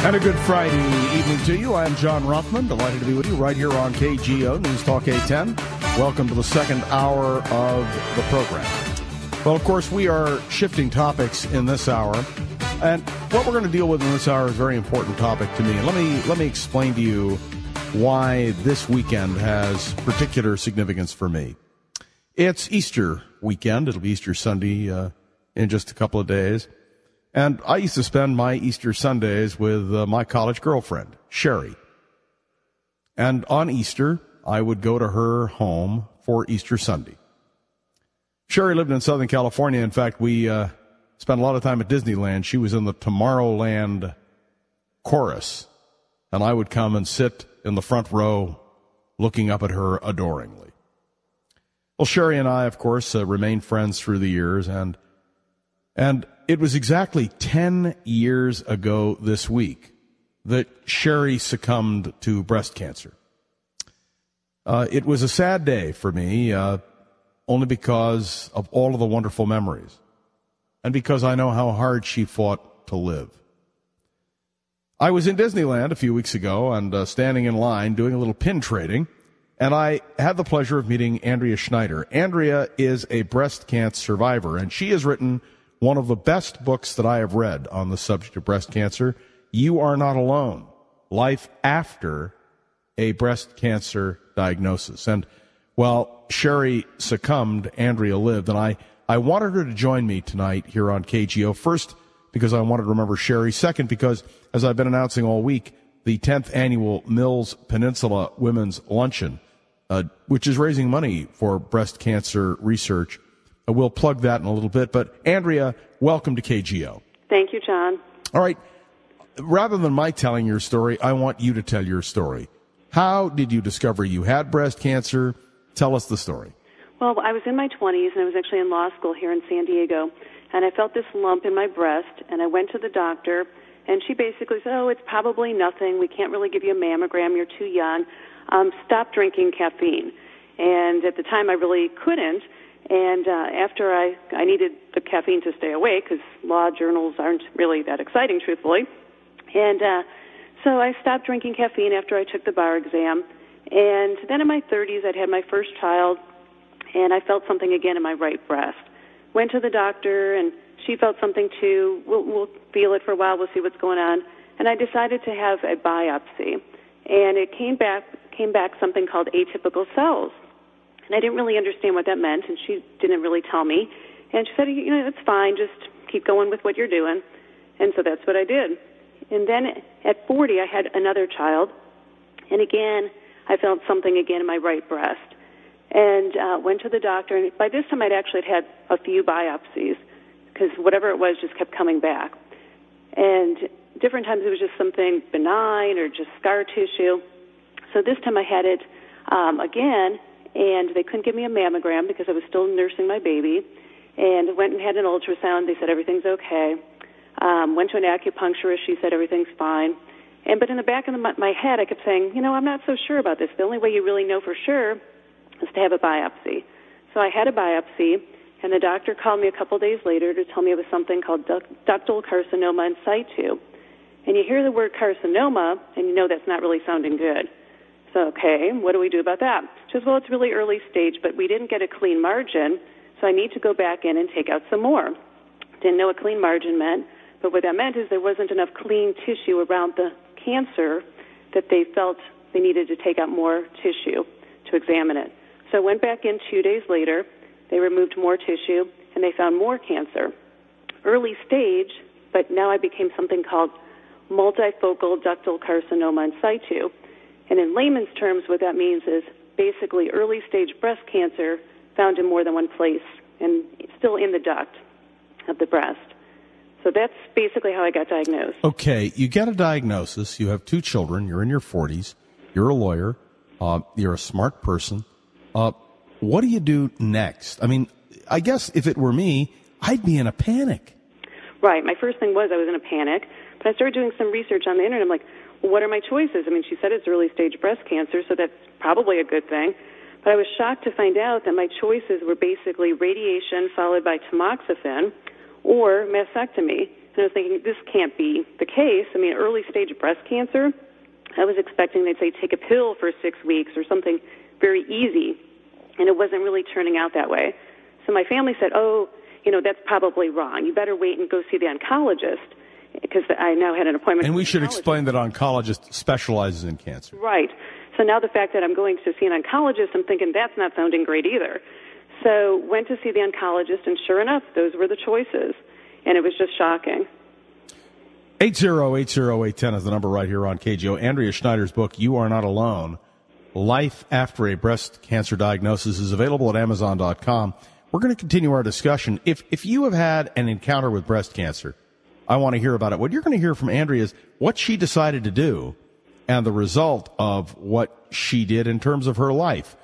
And a good Friday evening to you. I'm John Rothmann, delighted to be with you right here on KGO News Talk 810. Welcome to the second hour of the program. Well, of course, we are shifting topics in this hour. And what we're going to deal with in this hour is a very important topic to me. And let me explain to you why this weekend has particular significance for me. It's Easter weekend. It'll be Easter Sunday in just a couple of days. And I used to spend my Easter Sundays with my college girlfriend, Sherry. And on Easter, I would go to her home for Easter Sunday. Sherry lived in Southern California. In fact, we spent a lot of time at Disneyland. She was in the Tomorrowland chorus. And I would come and sit in the front row looking up at her adoringly. Well, Sherry and I, of course, remained friends through the years. And it was exactly 10 years ago this week that Sherry succumbed to breast cancer. It was a sad day for me, only because of all of the wonderful memories and because I know how hard she fought to live. I was in Disneyland a few weeks ago and standing in line doing a little pin trading, and I had the pleasure of meeting Andrea Schneider. Andrea is a breast cancer survivor, and she has written one of the best books that I have read on the subject of breast cancer, You Are Not Alone, Life After a Breast Cancer Diagnosis. And while Sherry succumbed, Andrea lived, and I wanted her to join me tonight here on KGO. First, because I wanted to remember Sherry. Second, because, as I've been announcing all week, the 10th annual Mills Peninsula Women's Luncheon, which is raising money for breast cancer research. We'll plug that in a little bit. But, Andrea, welcome to KGO. Thank you, John. All right. Rather than my telling your story, I want you to tell your story. How did you discover you had breast cancer? Tell us the story. Well, I was in my 20s, and I was actually in law school here in San Diego, and I felt this lump in my breast, and I went to the doctor, and she basically said, it's probably nothing. We can't really give you a mammogram. You're too young. Stop drinking caffeine. And at the time, I really couldn't. And after I needed the caffeine to stay awake, because law journals aren't really that exciting, truthfully. And so I stopped drinking caffeine after I took the bar exam. And then in my 30s, I'd had my first child, and I felt something again in my right breast. Went to the doctor, and she felt something too. We'll feel it for a while. We'll see what's going on. And I decided to have a biopsy. And it came back something called atypical cells. And I didn't really understand what that meant, and she didn't really tell me. And she said, it's fine, just keep going with what you're doing. And so that's what I did. And then at 40, I had another child. And again, I felt something again in my right breast. And went to the doctor. And by this time, I'd actually had a few biopsies because whatever it was just kept coming back. And different times it was just something benign or just scar tissue. So this time I had it again. And they couldn't give me a mammogram because I was still nursing my baby. And went and had an ultrasound. They said everything's okay. Went to an acupuncturist. She said everything's fine. But in the back of my head, I kept saying, I'm not so sure about this. The only way you really know for sure is to have a biopsy. So I had a biopsy, and the doctor called me a couple days later to tell me it was something called ductal carcinoma in situ. And you hear the word carcinoma, and you know that's not really sounding good. So, okay, what do we do about that? She says, well, it's really early stage, but we didn't get a clean margin, so I need to go back in and take out some more. Didn't know what clean margin meant, but what that meant is there wasn't enough clean tissue around the cancer that they felt they needed to take out more tissue to examine it. So I went back in 2 days later. They removed more tissue, and they found more cancer. Early stage, but now I became something called multifocal ductal carcinoma in situ. And in layman's terms, what that means is basically early-stage breast cancer found in more than one place and still in the duct of the breast. So that's basically how I got diagnosed. Okay, you get a diagnosis. You have 2 children. You're in your 40s. You're a lawyer. You're a smart person. What do you do next? I mean, I guess if it were me, I'd be in a panic. Right. My first thing was I was in a panic, but I started doing some research on the internet. I'm like, well, what are my choices? I mean, she said it's early-stage breast cancer, so that's probably a good thing. But I was shocked to find out that my choices were basically radiation followed by tamoxifen or mastectomy. And I was thinking, this can't be the case. I mean, early stage breast cancer, I was expecting they'd say take a pill for 6 weeks or something very easy, and it wasn't really turning out that way. So my family said, oh, that's probably wrong. You better wait and go see the oncologist, because I now had an appointment. And we should explain that oncologist specializes in cancer. Right. So now the fact that I'm going to see an oncologist, I'm thinking that's not sounding great either. So went to see the oncologist, and sure enough, those were the choices. And it was just shocking. 8080810 is the number right here on KGO. Andrea Schneider's book, You Are Not Alone, Life After a Breast Cancer Diagnosis, is available at Amazon.com. We're going to continue our discussion. If you have had an encounter with breast cancer, I want to hear about it. What you're going to hear from Andrea is what she decided to do and the result of what she did in terms of her life.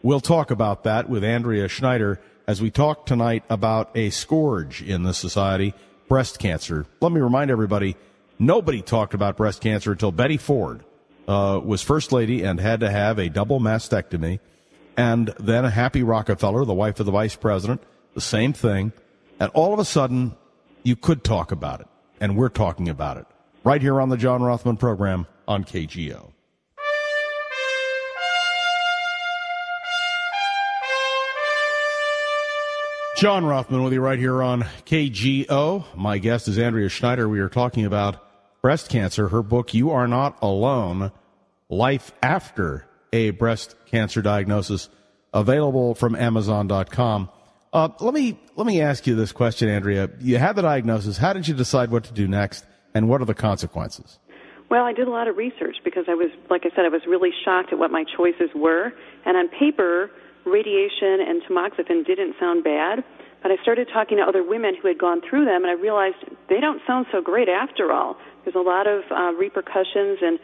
We'll talk about that with Andrea Schneider as we talk tonight about a scourge in the society, breast cancer. Let me remind everybody, nobody talked about breast cancer until Betty Ford was First Lady and had to have a double mastectomy. And then Happy Rockefeller, the wife of the vice president, the same thing. And all of a sudden, you could talk about it. And we're talking about it right here on the John Rothmann program on KGO. John Rothmann with you right here on KGO. My guest is Andrea Schneider. We are talking about breast cancer. Her book, You Are Not Alone, Life After a Breast Cancer Diagnosis, available from Amazon.com. Let me ask you this question, Andrea. You had the diagnosis. How did you decide what to do next, and what are the consequences? Well, I did a lot of research because I was, like I said, I was really shocked at what my choices were. And on paper, radiation and tamoxifen didn't sound bad, but I started talking to other women who had gone through them, and I realized they don't sound so great after all. There's a lot of repercussions and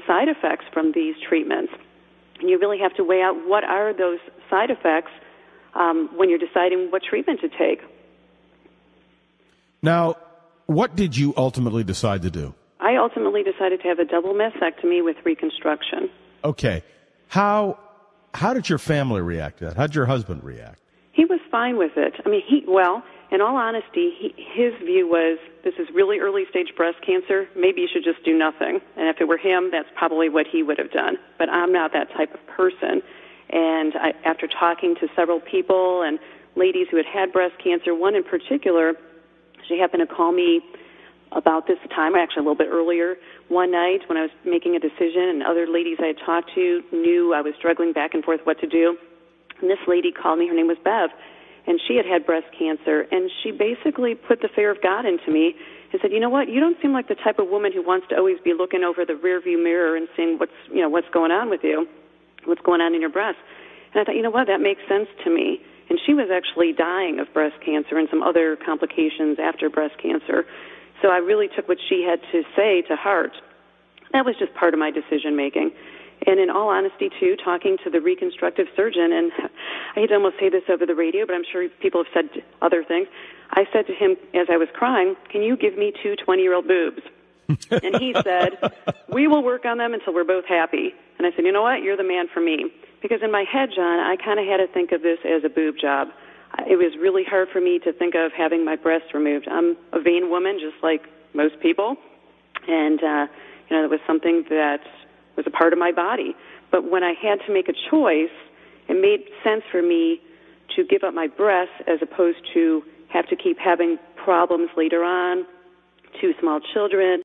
side effects from these treatments. And you really have to weigh out what are those side effects when you're deciding what treatment to take. Now, what did you ultimately decide to do? I ultimately decided to have a double mastectomy with reconstruction. Okay. How did your family react to that? How did your husband react? He was fine with it. I mean, in all honesty, his view was, this is really early-stage breast cancer. Maybe you should just do nothing. And if it were him, that's probably what he would have done. But I'm not that type of person. And after talking to several people and ladies who had breast cancer, one in particular, she happened to call me about this time, actually a little bit earlier, one night when I was making a decision, and other ladies I had talked to knew I was struggling back and forth what to do. And this lady called me. Her name was Bev. And she had breast cancer, and she basically put the fear of God into me and said, you know what, you don't seem like the type of woman who wants to always be looking over the rearview mirror and seeing what's going on with you, what's going on in your breast. And I thought, you know what, that makes sense to me. And she was actually dying of breast cancer and some other complications after breast cancer. So I really took what she had to say to heart. That was just part of my decision-making. And in all honesty, too, talking to the reconstructive surgeon, and I hate to almost say this over the radio, but I'm sure people have said other things. I said to him as I was crying, can you give me 2 20-year-old boobs? And he said, we will work on them until we're both happy. And I said, you know what, you're the man for me. Because in my head, John, I kind of had to think of this as a boob job. It was really hard for me to think of having my breasts removed. I'm a vain woman, just like most people. And, it was something that was a part of my body. But when I had to make a choice, it made sense for me to give up my breasts as opposed to have to keep having problems later on, 2 small children,